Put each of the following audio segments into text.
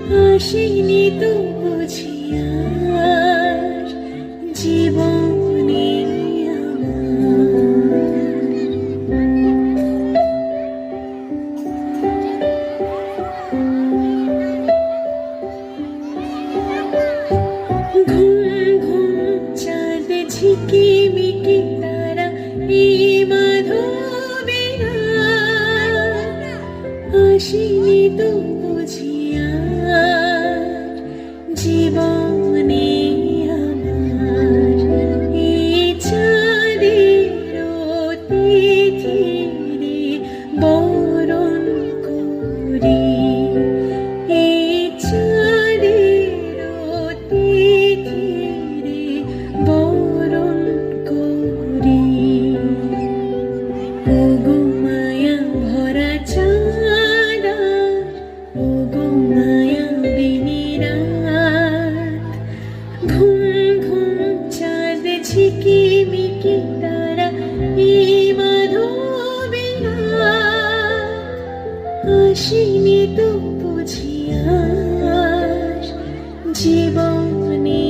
আসেনি তো বুঝি আর জীবনে ঘুম ঘুম চাঁদ ঝিকিমিকি তারা এই মাধবে আসেনি তো বুঝি আর জীবনে আমার এই চাঁদের তিথিরে বরণ করি এই চাঁদের তিথিরে বরণ করি ওগো মায়া ভরা চাঁদ ওগো মায়া বিনি রাত ঘুম ঘুম চাঁদ ঝিকিমিকি তারা এই মাধবে আসেনি তো বুঝি আর জীবনে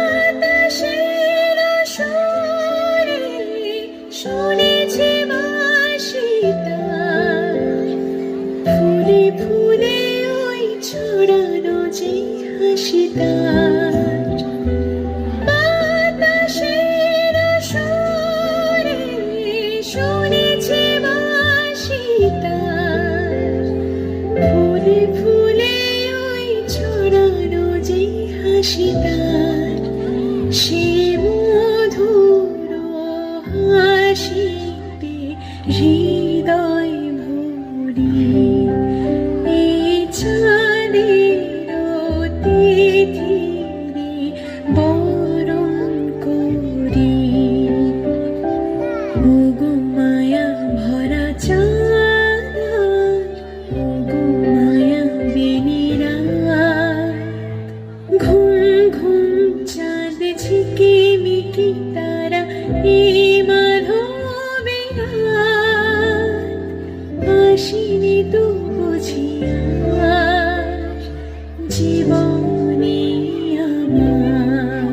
বাতাসের সুরে শুনেছি বাঁশি তার ফুলে ফুলে ওই ছড়ানো যে হাসি তার বাতাসের সুরে শুনেছি বাঁশি তার ফুলে ফুলে ওই ছড়ানো যে হাসি তার সে মধুর হাসিতে হৃদয় ভরি এই চাঁদের তিথিরে বরণ করি ওগো মায়া ভরা চাঁদ ওগো মায়া বিনি রাত ঘুম ঘুম চাঁদ ঝিকিমিকি তারা এই মাধবে আসেনি তো বুঝি আর জীবনে আমার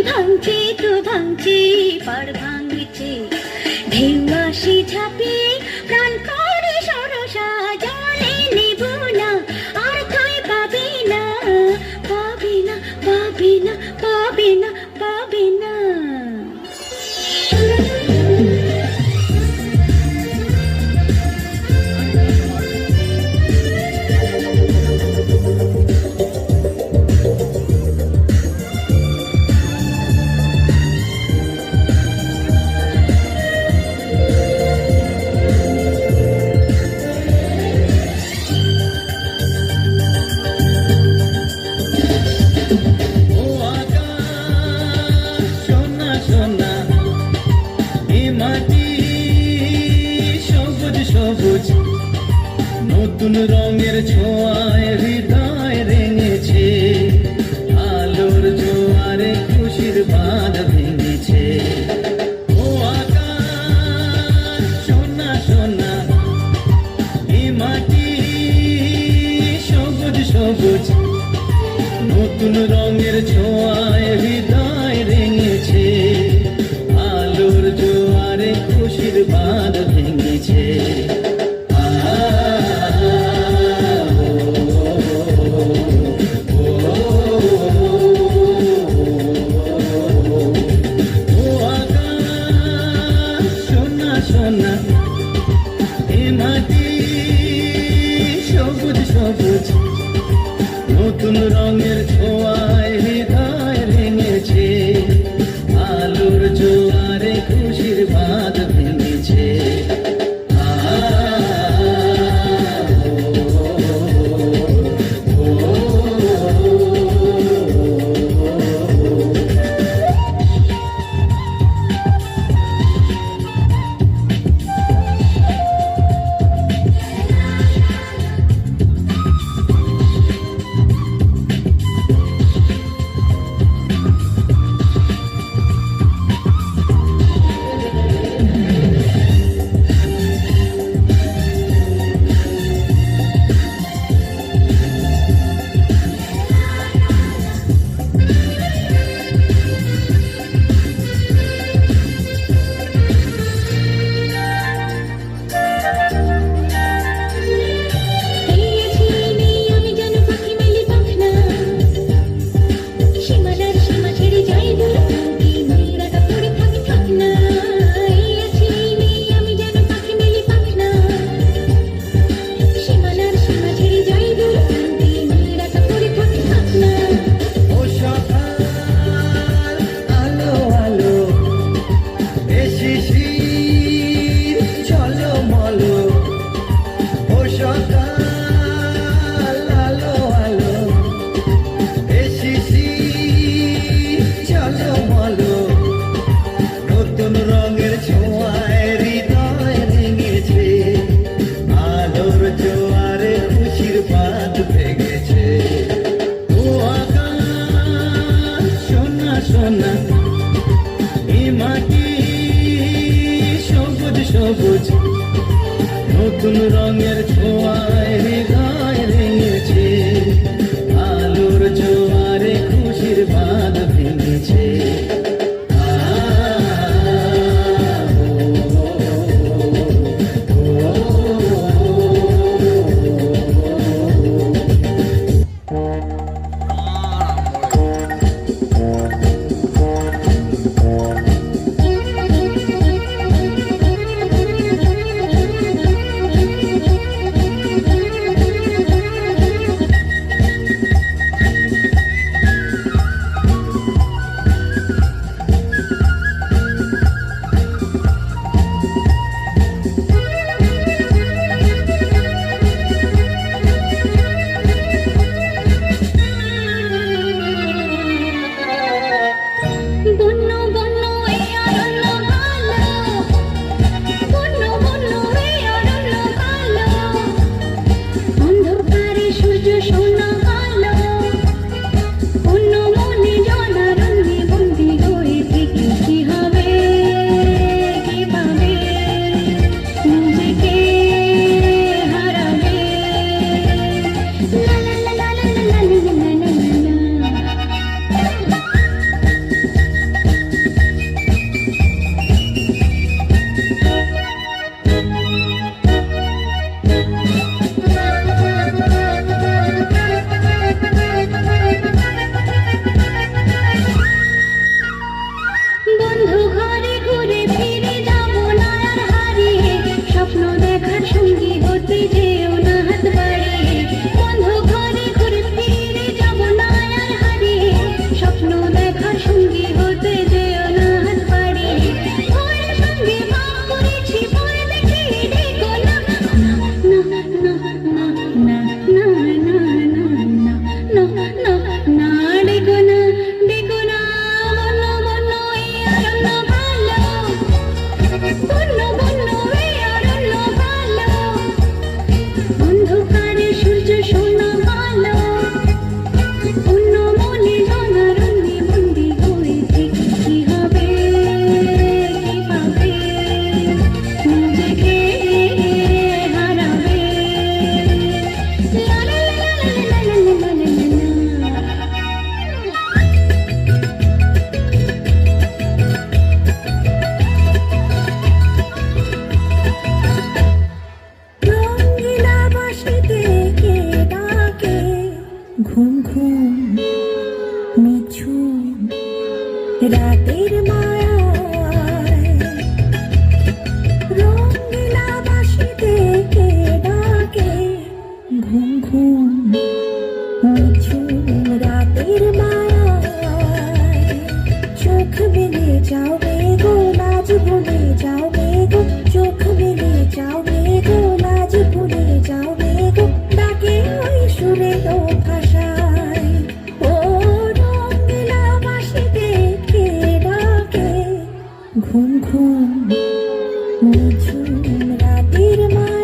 ভাঙছে তো ভাঙছে পাড় ভাঙছে ঢেউ আসি ঝাঁপিয়ে প্রাণ করে সরসা জলে নেব না আর ঠাঁই পাবে না পাবে না পাবে না পাবে না পাবে না নতুন রঙের ছোঁয়ায় হৃদয় রেঙেছে আলোর জোয়ারে খুশির বাঁধ ভেঙেছে ও আকাশ সোনা সোনা এই মাটি সবুজ সবুজ নতুন রঙের ছোঁয়ায় হৃদয় রেঙেছে আলোর জোয়ারে খুশির বাঁধ ভেঙেছে নতুন রঙের ছোঁয়ায় হৃদয় রেঙেছে আলোর জোয়ারে খুশির বাঁধ ভেঙেছে সবুজ নতুন রঙের ছোঁয়ায় হৃদয় রেঙেছে আলোর জোয়ারে খুশির বাঁধ ভেঙেছে নিঝুম রাতের মায়ায় রঙিলা বাঁশিতে কে ডাকে ঘুম ঘুম নিঝুম রাতের মায়ায় চোখ মেলে যাও গো লাজ ভুলে যাও গো চোখ মেলে যাও গো লাজ ভুলে যাও গো ডাকে ওই সুরে ও ভাষায় ও রঙিলা বাঁশিতে কে ডাকে ঘুম ঘুম নিঝুম রাতের মায়ায়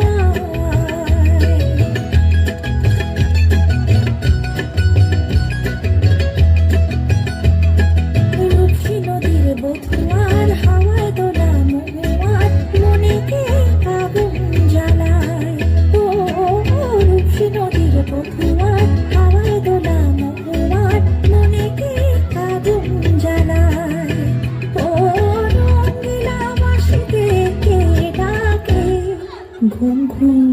রূপসী নদীর বধুয়ার হাওয়ায় দোলা মহুয়ার মনে কে আগুন জ্বালায় ও রূপসী নদীর বধুয়ার হাওয়ায় দোলা মহুয়ার মনে কে আগুন জ্বালায় ও রঙিলা বাঁশিতে কে ডাকে ঘুম ঘুম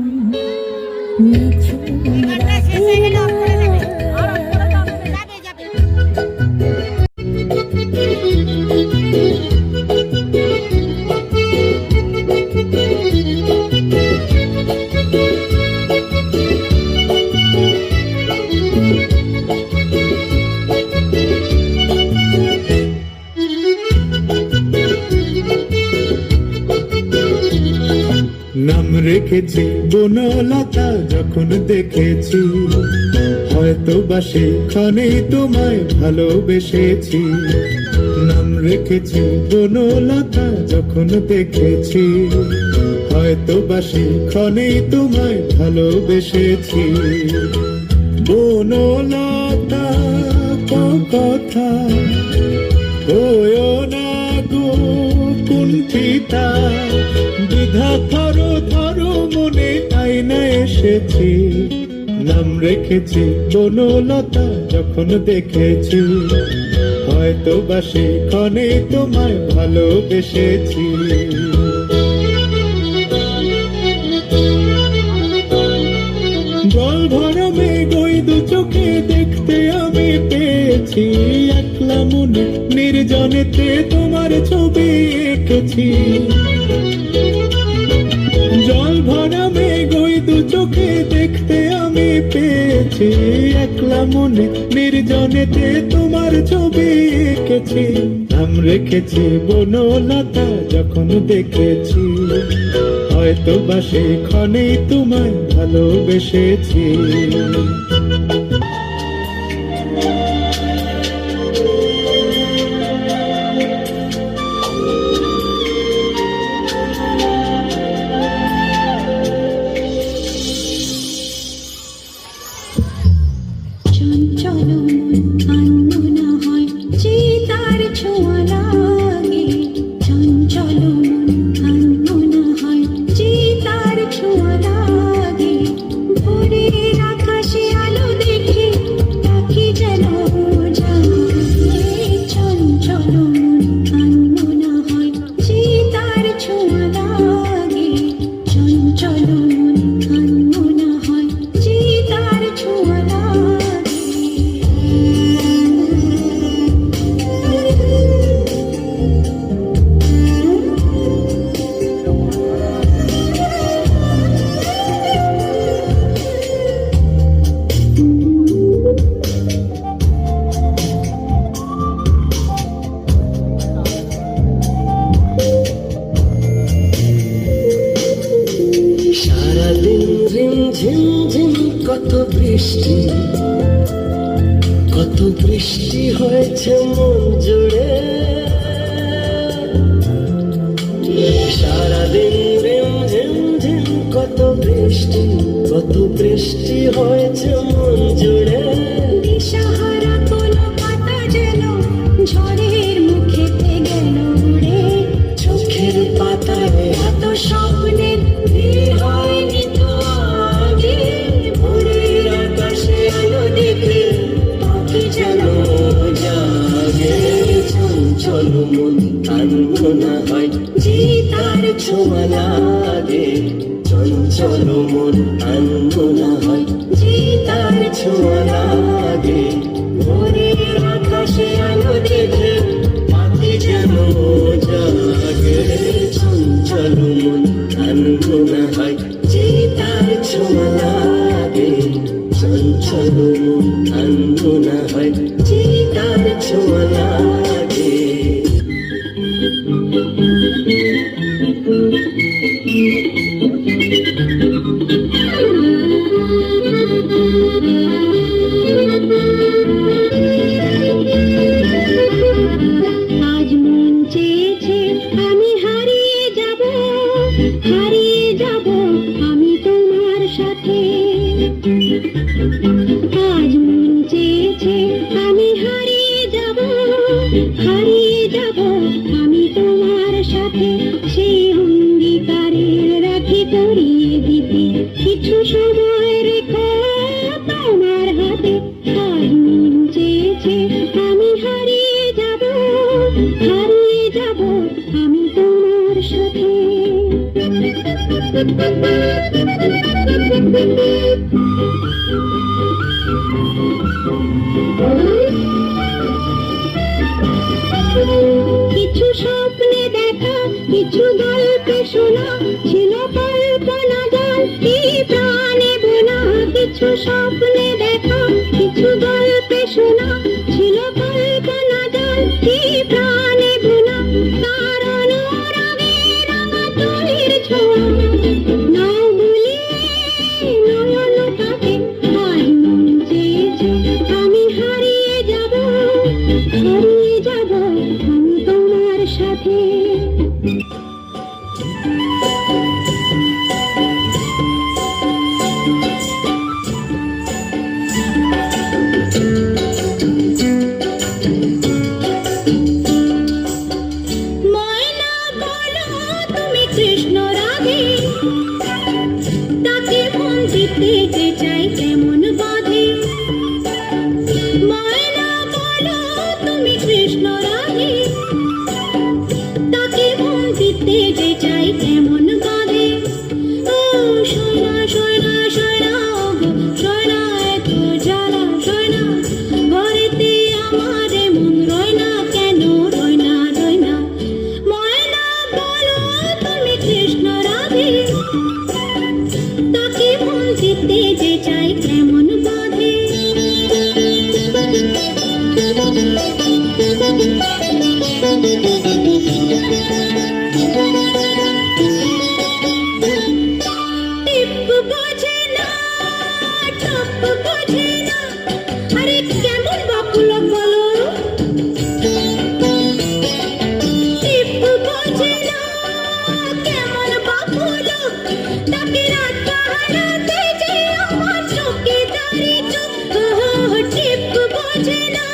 নিঝুম রাতের মায়ায় নাম রেখেছি বনলতা যখন দেখেছি হয়তো বা সেখানেই তোমায় ভালোবেসেছি নাম রেখেছি বনলতা যখন দেখেছি হয়তো বা সেখানেই তোমায় ভালোবেসেছি বনলতা কথা ওয়ো না গো কুণ্ঠিতা দ্বিধা থরো থরো মনে আইনা এসেছি নাম রেখেছি বনলতা যখন দেখেছি হয়তো বা সেখানে তোমায় ভালোবেসেছি জল ভরা মেঘ ওই দু চোখে দেখতে আমি পেয়েছি একলা মনে নির্জনেতে তোমার ছবি এঁকেছি জল ভরা মেঘ ওই দু চোখে দেখতে আমি পেয়েছি একলা মনে নির্জনেতে তোমার ছবি এঁকেছি নাম রেখেছি বনলতা যখন দেখেছি হয়তো বা সেখানেই তোমায় ভালোবেসেছি চঞ্চল আনমনা হয় চিতার ছোঁয়া লাগে চঞ্চল আনমনা হয় চিতার ছোঁয়া লাগে ভোরের আকাশে আলো দেখে পাখি যেন জাগে চঞ্চল আনমনা হয় চিতার ছোঁয়া লাগে চঞ্চল আনমনা হয় চিতার ছোঁয়া লাগে সারাদিন ঝিম ঝিম কত বৃষ্টি হয়েছে মন জুড়ে সারাদিন ঝিম ঝিম কত বৃষ্টি হয়েছে মন জুড়ে দিশাহারা কোনো পাতা যেন ঝড়ের মুখেতে গেল উড়ে চোখের পাতায় এত স্বপ্নের ভিড় হয়নি তো আগে ভোরের আকাশে আলো দেখে পাখি যেন জাগে চঞ্চল মন আনমনা হয় চিতার ছোঁয়া লাগে চঞ্চল মন আনমনা হয় চিতার ছোঁয়া লাগে ভোরের আকাশে হারিয়ে যাব আমি তোমার সাথে, সেই অঙ্গীকারের রাখি পরিয়ে দিতে কিছু সময় রেখো তোমার হাতে। আর মন চেয়েছে আমি হারিয়ে যাব আমি তোমার সাথে। কিছু স্বপ্নে দেখা, কিছু গল্পে শোনা, ছিল কল্পনা জাল কি প্রাণে বোনা। কিছু স্বপ্নে দেখা, কিছু গল্পে শোনা, ছিল কল্পনা জাল কি প্রাণে বোনা। কারণ রাগে রাঙা চুলের ছোঁয়া নাও বলিয়ে নয়ন তাকে। আর মন চেয়েছে আমি হারিয়ে যাব আমি তোমার সাথে। ময়না বলো তুমি কৃষ্ণ রাধে, তাকে মন দিতে যে চাই কেমন বাঁধে। ময়না বলো তুমি কৃষ্ণ রাধে, তাকে মন দিতে যে চাই কেমন বাঁধে। ও সোনা সোনা সোনা গো সোনা, এত জ্বালা সোনা ঘরেতে আমার মন রয় না কেন, রয় না। ময়না বলো তুমি কৃষ্ণ রাধে, তাকে মন দিতে যে চাই কেমন বাঁধে। টিপ বোঝে না, টপ বোঝে না, আরে কেমন বাপুলক বলো। টিপ বোঝে না, কেমন বাপুলক, তাকে রাত পাহারাতে যে আমার চোখে দাঁড়ি চোখ। টিপ বোঝে না,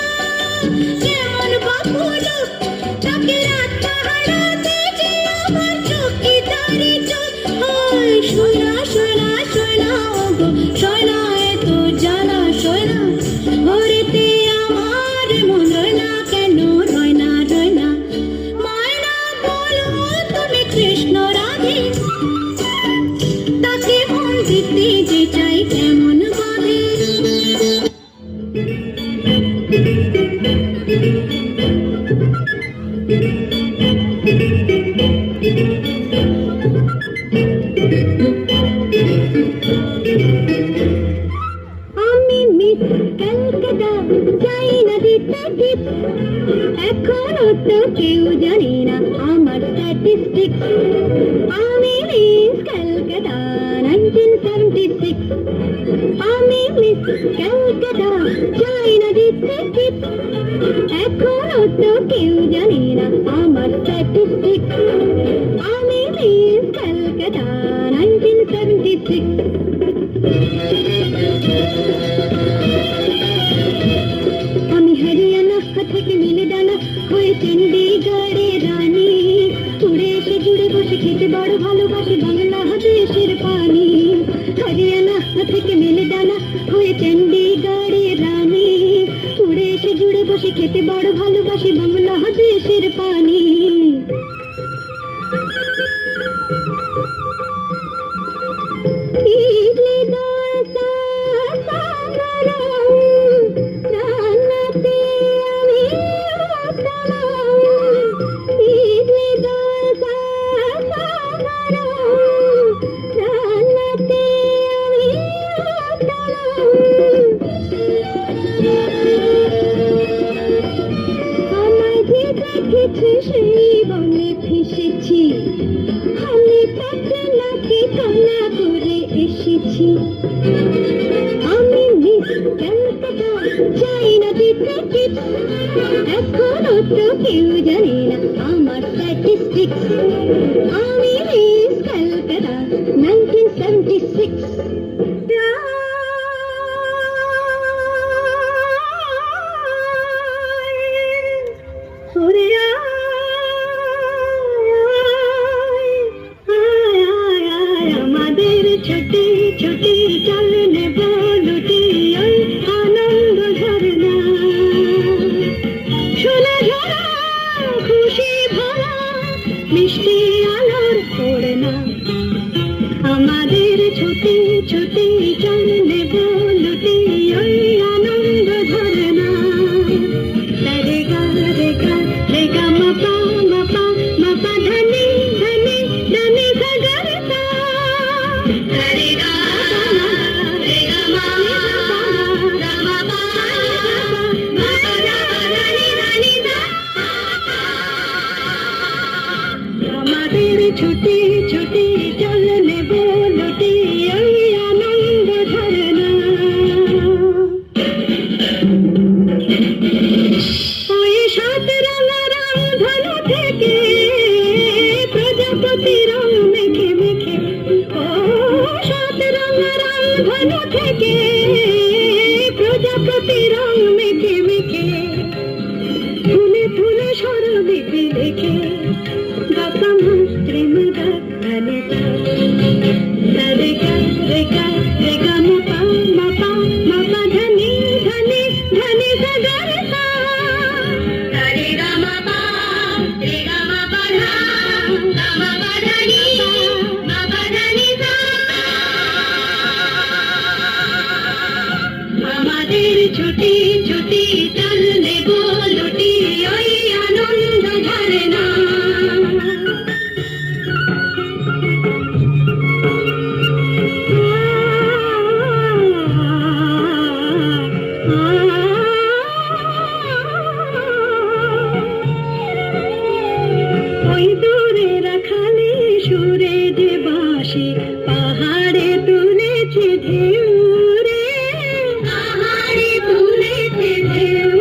কেমন বাপুলক, তাকে রাত পাহারাতে যে আমার চোখে দাঁড়ি চোখ। সোনা সোনা সোনা গো সোনা, এত জ্বালা সোনা ঘরেতে আমার মন রয় না কেন, রয় না। ময়না বলো তুমি কৃষ্ণ রাধে, তাকে মন দিতে যে চাই কেমন বাঁধে। আমি মিস কলকাতা যাই না দিতে টিপ, এখনো তো কেউ জানে না আমার স্ট্যাটিস্টিক্স। আমি মিস কলকাতা 1976, আমি মিস কলকাতা যাই না দিতে টিপ, এখনো তো কেউ জানে না আমার স্ট্যাটিস্টিক্স। আমি মিস কলকাতা 1976। আমি হরিয়ানা থেকে মিলে ডানা হয়ে চণ্ডীগড়ের রানী, উড়ে এসে জুড়ে বসে খেতে বড় ভালোবাসি বাংলাদেশের পানি। হরিয়ানা থেকে মিলে ডানা হয়ে চণ্ডীগড়ের রানী, উড়ে এসে জুড়ে বসে খেতে বড় ভালোবাসি বাংলাদেশের পানি। ইডলি দোসা সাম্বার রান্নাতে আমি উত্তম। ইডলি দোসা সাম্বার রান্নাতে আমি উত্তম। আমায় যে দেখেছে সেই বনে ফেসেছি, আমি তাকে নাকি কান্না করে এসেছি। আমি মিস কলকাতা যাই না দিতে টিপ, এখনো তো কেউ জানে না আমার স্ট্যাটিস্টিক্স। আমি মিস কলকাতা 1976। ও ছুটি ছুটি চল নেব লুটি ওই আনন্দ ঝরনা ওই সাত রঙা ধনু থেকে প্রজাপতি রং মেখে মেখে ও সাত রঙা ধনু থেকে প্রজাপতি রং মেখে মেখে ফুলে ফুলে সরবিতে লেখে গাতাম প্রেম গানে রেখা রেখা রেখা মাপা মাপা মাপা ধনি ধনি ধনি সগর সা রে গা মাপা রে গা মাপা ধা গা মাপা ধনি মাপা ধনি সা আমাদের ছুটি ছুটি চল নেব লুটি ওই আনন্দ ঝরনা ওই দূরে রাখালে সুরে যে বাঁশি পাহাড়ে তুলেছে ঢেউ রে পাহাড়ে তুলেছে ঢেউ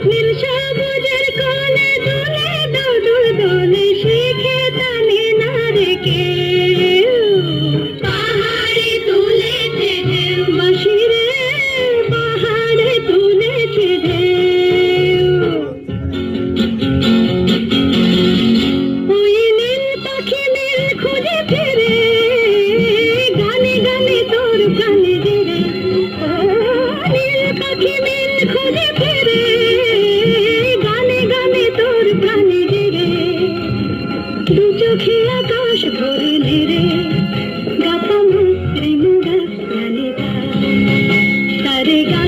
নীল সবুজের কোলে দুলে দোদুল দোলে শিখে টানে না রে কেউ পাহাড়ে তুলেছে ঢেউ বাঁশি রে পাহাড়ে তুলেছে ঢেউ ওই নীল পাখি নীল খুঁজে ফিরে গানে গানে তোর প্রাণে জেরে ও নীল পাখি নীল খুঁজে ফিরে গানে গানে তোর প্রাণে জেরে দু চোখে আকাশ ভরে নেড়ে গাতাম প্রেম গানে রে গা